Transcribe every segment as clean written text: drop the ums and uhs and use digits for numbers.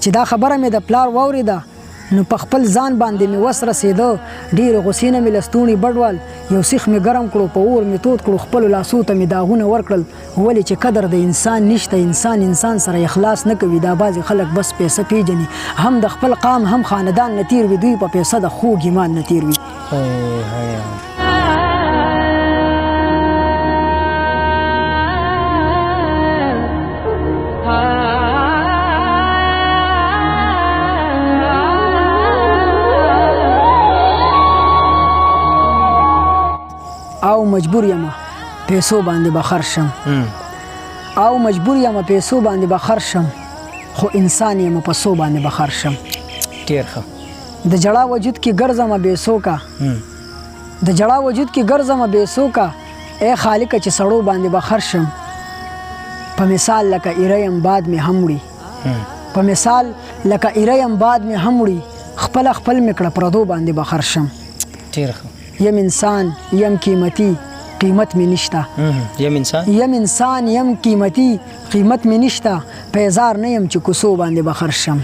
چې دا خبره مې د پلار واورېده نو په خپل ځان باندې مې وس رسېده. ډېرې غوسې نه مې له ستوني بډول یو سیخ مې ګرم کړو په اور مې تود کړو خپلو لاسو ته مې داغونه ورکړل. ولې چې قدر د انسان نشته انسان سره اخلاص نه کوي. دا بعضې خلک بس پیسه پیژني هم د خپل قام هم خاندان نه تیر وي دوی په پیسه د خوږ ایمان نه تیر وي. او مجبور یم پیسو باندې به خرج شم خو انسان یم په سو باندې به خرج شم. ډېر ښه. د جړا وجود کې ګرځم بېسو کا ای خالقه چې سړو باندې به خرج شم. په مثال لکه ایره یم باد مې هم وړي خپل مې کړه پردو باندې به خرج شم. ډېر ښه. یم انسان یم قیمتي قیمت مې نشته. قیمت مې نشته پیزار نه یم چې کوڅو باندې به خرج شم.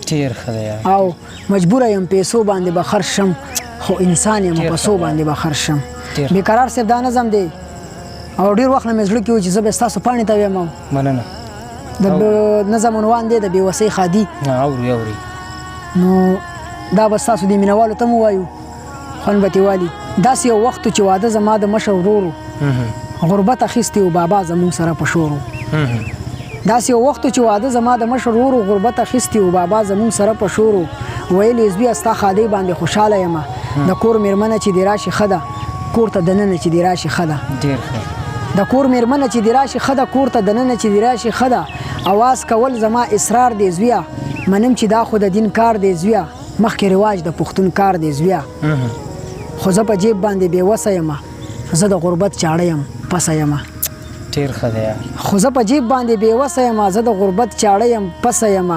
ډېر ښه دی. او مجبوره یم پیسو باندې به خرج شم خو انسان یم په سو باندې به خرج شم. بیقرار صاحب دا نظم دی او ډېر وخت نه مې زړه کې و چې زه به ستاسو پاڼې ته ویم. مننه. د نظم عنوان دی د بېوسۍ خادي. اوري نو دا به ستاسو د مینهوالو ته مو وایو خوند به ترې والي. داسې یو وخت چې واده زما د مشر ورورو غربت اخیستی و بابا زمونږ سره په شورو. ویل یې زویه ستا خادۍ باندې خوشحاله یم د کور مېرمنه چې دې راشي ښه ده کور ته دننه چې دې راشي ښه ده. د کور مېرمنه چې دې راشي ښه ده کور ته دننه چې دې راشي ښه ده. اواز کول زما اصرار دی زویه منم چې دا خو د دین کار دی زویه مخکې رواج د پښتون کار دی زویه. خو زه په جیب باندې بېوسه یم زه د غربت چاړه یم پسه یم. ډېر ښه دی. خو زه په جیب باندې بېوسه یم زه د غربت چاړه یم پسه یم.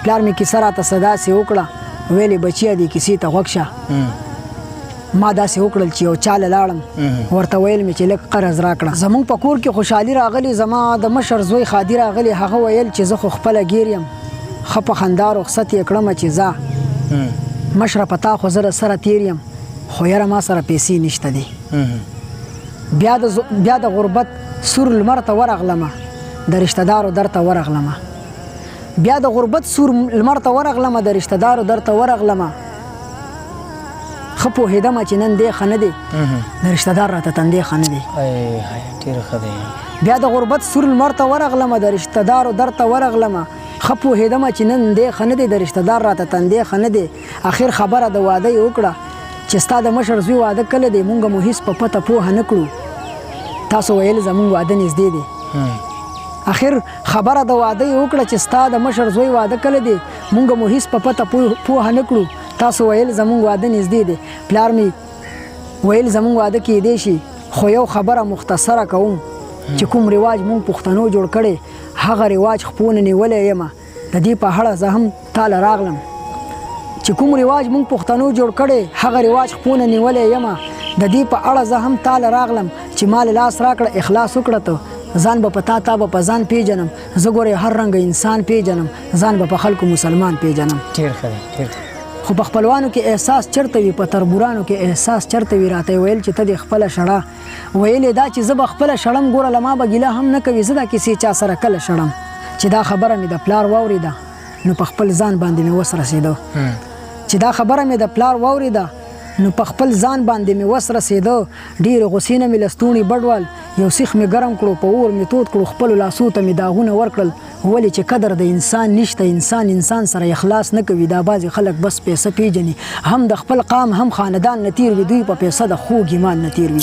پلار مې کیسه راته څه داسې وکړه ویلې بچیه دې کیسې ته غوږ شه. ما داسې وکړل چې یو چا له لاړم ورته ویل مې چې لږ قرض راکړه. زمونږ په کور کې خوشحالي راغلې زما د مشر زوی خادي راغلی هغه ویل چې زه خو خپله ګیر یم ښه په خندا رخصت یې کړمه چې ځه مشره په تا خو زه سره تیر یم خو یاره ما سره پیسې نشته دي. بیا د غربت سور لمر ته ورغلمه د رشته دارو در ته ورغلمه. ښه پوهېدمه چې نن دی ښه نه دی د رشته دار راته تندی ښه نه دی. بیا د غربت سور لمر ته ورغلمه د رشته دارو در ته ورغلمه. ښه پوهېدمه چې نن دی ښه نه دی د رشته دار راته تندی ښه نه دی. اخر خبره د واده یې وکړه چې ستا د مشر زوی واده کله دی مونږ مو هېڅ په پته پوهه نه کړو تاسو ویل زمونږ واده نږدې دی. اخر خبره د واده یې وکړه چې ستا د مشر زوی واده کله دی مونږ مو هېڅ په پته پوهه نه کړو تاسو ویل زمونږ واده نږدې دی. پلار مې ویل زمونږ واده کېدی شي خو یو خبره مختصره کوم چې کوم رواج مونږ پښتنو جوړ کړی هغه رواج خپونه نیولی یم د دې په اړه زه هم تاله راغلم چې کوم رواج مونږ پښتنو جوړ کړی هغه رواج خپونه نیولی یم د دې په اړه زه هم تاله راغلم چې مال لاس راکړه اخلاص وکړه ته ځان به په تا به په ځان پیژنم زه ګورې هر رنګه انسان پیژنم ځان به په خلکو مسلمان پیژنم. خو په خپلوانو کې احساس چرته وي په تربورانو کې احساس چرته وي راته ویل چې ته دې خپله شړه ویلې دا چې زه به خپله شړم ګوره له ما به ګیله هم نه کوي زه دا کیسې چا سره کله شړم. چې دا خبره مې د پلار واورېده نو په خپل ځان باندې مې وس رسېده. ډېرې غوسې نه مې له ستوني بډول یو سیخ مې ګرم کړو په اور مې تود کړو خپلو لاسو ته مې داغونه ورکړل. ولې چې قدر د انسان نشته انسان سره اخلاص نه کوي. دا بعضې خلک بس پیسه پیژني هم د خپل قام هم خاندان نه تیر وي دوی په پیسه د خوږ ایمان نه تیر وي.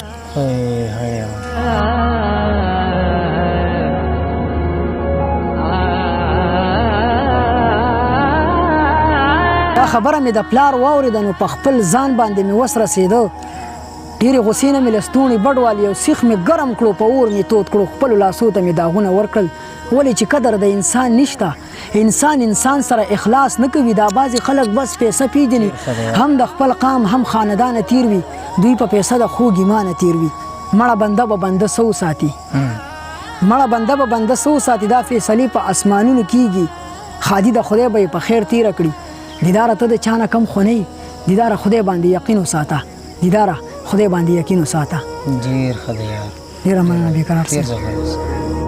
دا خبره مې د پلار واورېده نو په خپل ځان باندې مې وس رسېده. ډېرې غوسې نه مې له ستوني بډوال یو سیخ مې ګرم کړو په اور مې تود کړو خپلو لاسو ته مې داغونه ورکړل. ولې چې قدر د انسان نشته انسان سره اخلاص نه کوي. دا بعضې خلک بس پیسه پیژني هم د خپل قام هم خاندانه تیر وي دوی په پیسه د خوږ ایمانه تیر وي. مړه بنده به بنده سو ساتي دا فیصلې په اسمانونو کېږي خادي د خدای به په خیر تیر کړي دیدار ته د چانه کم خونی دیدار خدای باندې یقین وساته دیدار خدای باندې یقین وساته ډیر ښه دی یار ډیر مننه بیقرار ډیر صاحب زبردست